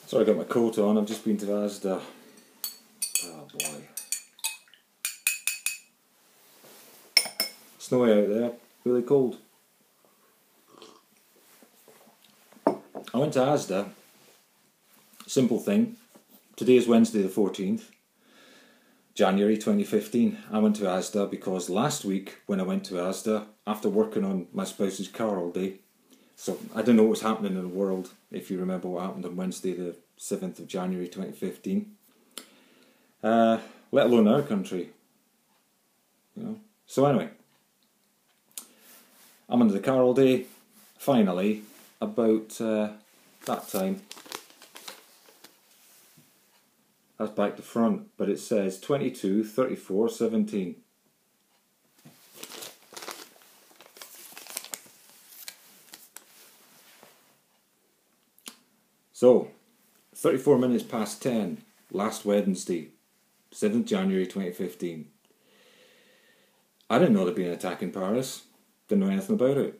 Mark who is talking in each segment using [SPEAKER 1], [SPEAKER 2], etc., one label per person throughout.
[SPEAKER 1] So I got my coat on, I've just been to ASDA. Oh boy. Snowy out there, really cold. I went to ASDA, simple thing. Today is Wednesday the 14th, January 2015. I went to ASDA because last week when I went to ASDA, after working on my spouse's car all day, so I don't know what's happening in the world, if you remember what happened on Wednesday the 7th of January 2015. Let alone our country. You know. So anyway, I'm under the car all day. Finally, about that time, I was back to front, but it says 22, 34, 17. So, 34 minutes past 10, last Wednesday, 7th January 2015. I didn't know there'd be an attack in Paris, didn't know anything about it.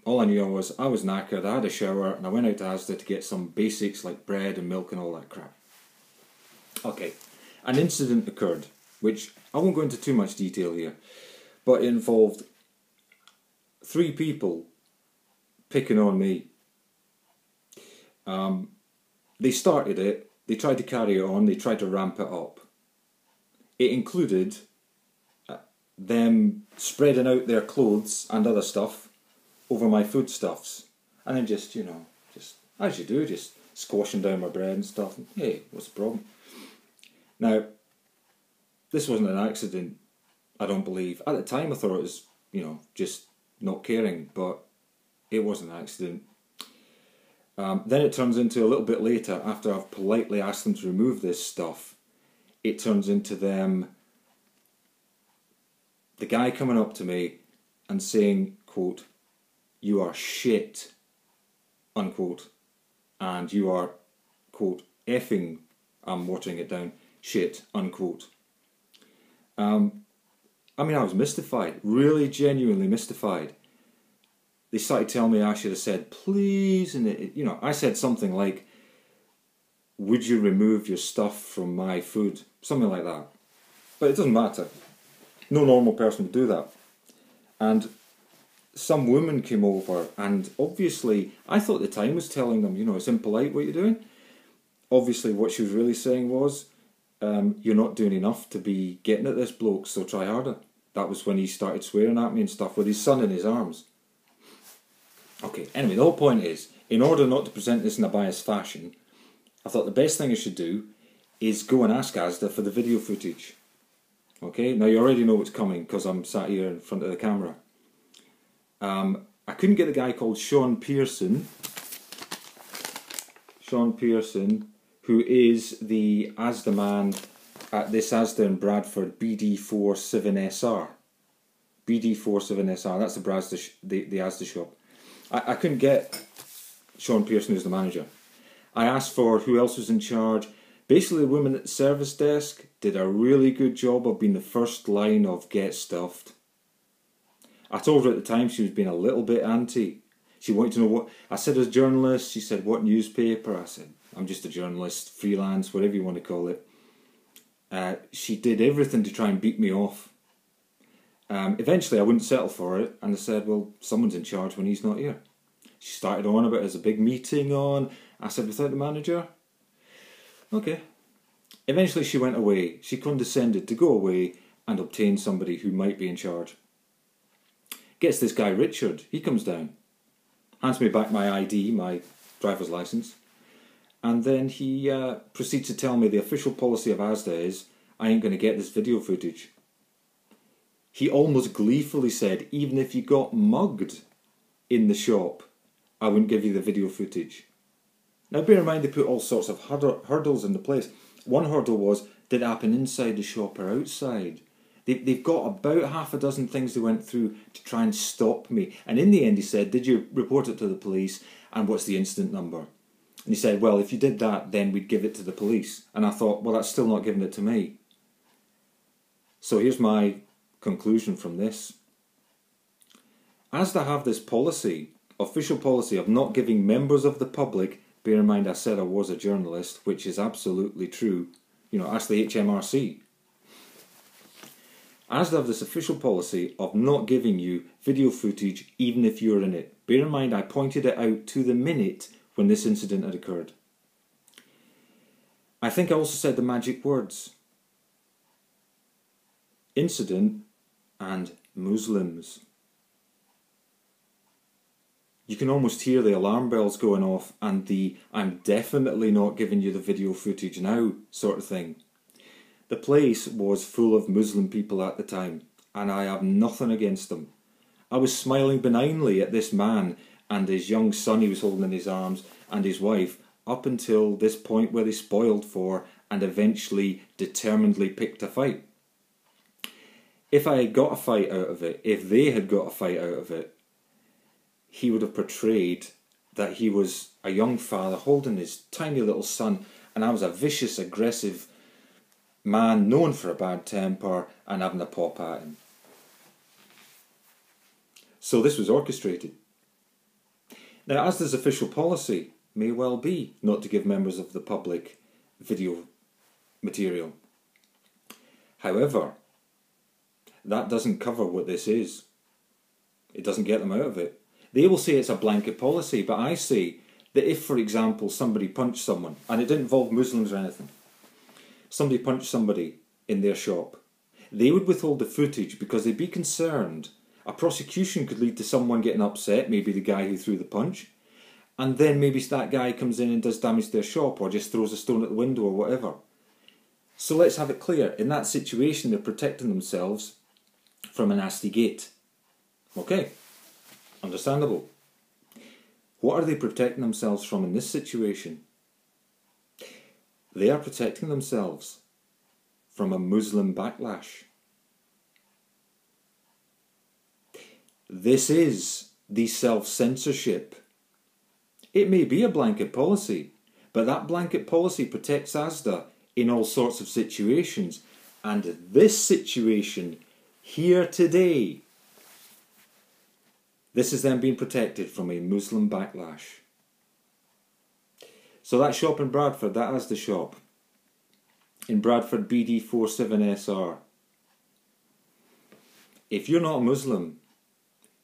[SPEAKER 1] All I knew was I was knackered, I had a shower, and I went out to ASDA to get some basics like bread and milk and all that crap. Okay, an incident occurred, which I won't go into too much detail here, but it involved 3 people picking on me. They started it, they tried to carry it on, they tried to ramp it up. It included them spreading out their clothes and other stuff over my foodstuffs, and then just, you know, just as you do, just squashing down my bread and stuff. And, hey, what's the problem? Now, this wasn't an accident, I don't believe. At the time I thought it was, you know, just not caring, but it was an accident. Then it turns into a little bit later, after I've politely asked them to remove this stuff, it turns into them, the guy coming up to me and saying, quote, "You are shit," unquote, and you are, quote, effing, I'm watering it down, shit, unquote. I mean, I was mystified, really genuinely mystified. They started telling me I should have said please, and you know, I said something like, "Would you remove your stuff from my food?" Something like that. But it doesn't matter. No normal person would do that. And some woman came over, and obviously, I thought at the time was telling them, you know, it's impolite what you're doing. Obviously, what she was really saying was, you're not doing enough to be getting at this bloke, so try harder. That was when he started swearing at me and stuff with his son in his arms. Okay, anyway, the whole point is, in order not to present this in a biased fashion, I thought the best thing I should do is go and ask ASDA for the video footage. Okay, now you already know what's coming because I'm sat here in front of the camera. I couldn't get a guy called Sean Pearson, who is the ASDA man at this ASDA in Bradford BD4 7SR. BD4 7SR, that's the ASDA shop. I couldn't get Sean Pearson, who's the manager. I asked for who else was in charge. Basically, the woman at the service desk did a really good job of being the first line of get stuffed. I told her at the time she was being a little bit anti. She wanted to know what... I said as a journalist, she said, what newspaper? I said, I'm just a journalist, freelance, whatever you want to call it. She did everything to try and beat me off. Eventually I wouldn't settle for it, and I said, well, someone's in charge when he's not here. She started on about there's a big meeting on. I said, without the manager? Okay. Eventually she went away. She condescended to go away and obtain somebody who might be in charge. Gets this guy Richard, he comes down, hands me back my ID, my driver's license, and then he proceeds to tell me the official policy of ASDA is, I ain't going to get this video footage. He almost gleefully said, even if you got mugged in the shop, I wouldn't give you the video footage. Now bear in mind they put all sorts of hurdles into place. One hurdle was, did it happen inside the shop or outside? They've got about half a dozen things they went through to try and stop me. And in the end he said, did you report it to the police? And what's the incident number? And he said, well, if you did that, then we'd give it to the police. And I thought, well, that's still not giving it to me. So here's my conclusion from this. ASDA have this policy, official policy, of not giving members of the public Bear in mind I said I was a journalist, which is absolutely true. You know, ask the HMRC. ASDA have this official policy of not giving you video footage even if you're in it. Bear in mind I pointed it out to the minute when this incident had occurred. I think I also said the magic words. Incident and Muslims. You can almost hear the alarm bells going off and the "I'm definitely not giving you the video footage now" sort of thing. The place was full of Muslim people at the time, and I have nothing against them. I was smiling benignly at this man and his young son he was holding in his arms and his wife up until this point where they spoiled for and eventually determinedly picked a fight. If I had got a fight out of it, if they had got a fight out of it, he would have portrayed that he was a young father holding his tiny little son, and I was a vicious, aggressive man known for a bad temper and having a pop at him. So this was orchestrated. Now, ASDA's official policy may well be not to give members of the public video material. However, that doesn't cover what this is. It doesn't get them out of it. They will say it's a blanket policy, but I say that if, for example, somebody punched someone, and it didn't involve Muslims or anything, somebody punched somebody in their shop, they would withhold the footage because they'd be concerned a prosecution could lead to someone getting upset, maybe the guy who threw the punch, and then maybe that guy comes in and does damage to their shop or just throws a stone at the window or whatever. So let's have it clear. In that situation, they're protecting themselves from a nasty gate. Okay, understandable. What are they protecting themselves from in this situation? They are protecting themselves from a Muslim backlash. This is the self-censorship. It may be a blanket policy, but that blanket policy protects ASDA in all sorts of situations. And this situation here today, this is them being protected from a Muslim backlash. So that shop in Bradford, that ASDA shop in Bradford BD4 7SR. If you're not a Muslim,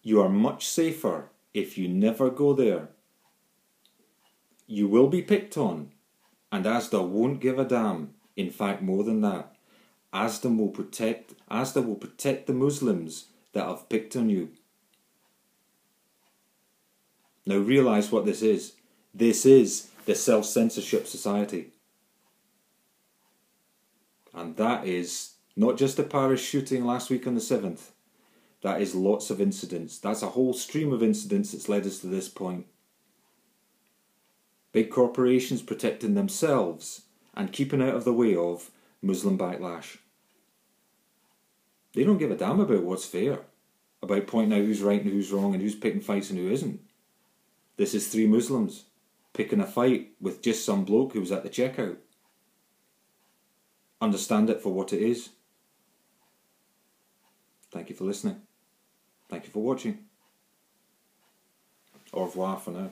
[SPEAKER 1] you are much safer if you never go there. You will be picked on, and ASDA won't give a damn. In fact, more than that, ASDA will protect the Muslims that have picked on you. Now realise what this is. This is the self-censorship society. And that is not just a Paris shooting last week on the 7th. That is lots of incidents. That's a whole stream of incidents that's led us to this point. Big corporations protecting themselves and keeping out of the way of Muslim backlash. They don't give a damn about what's fair, about pointing out who's right and who's wrong and who's picking fights and who isn't. This is 3 Muslims picking a fight with just some bloke who was at the checkout. Understand it for what it is. Thank you for listening. Thank you for watching. Au revoir for now.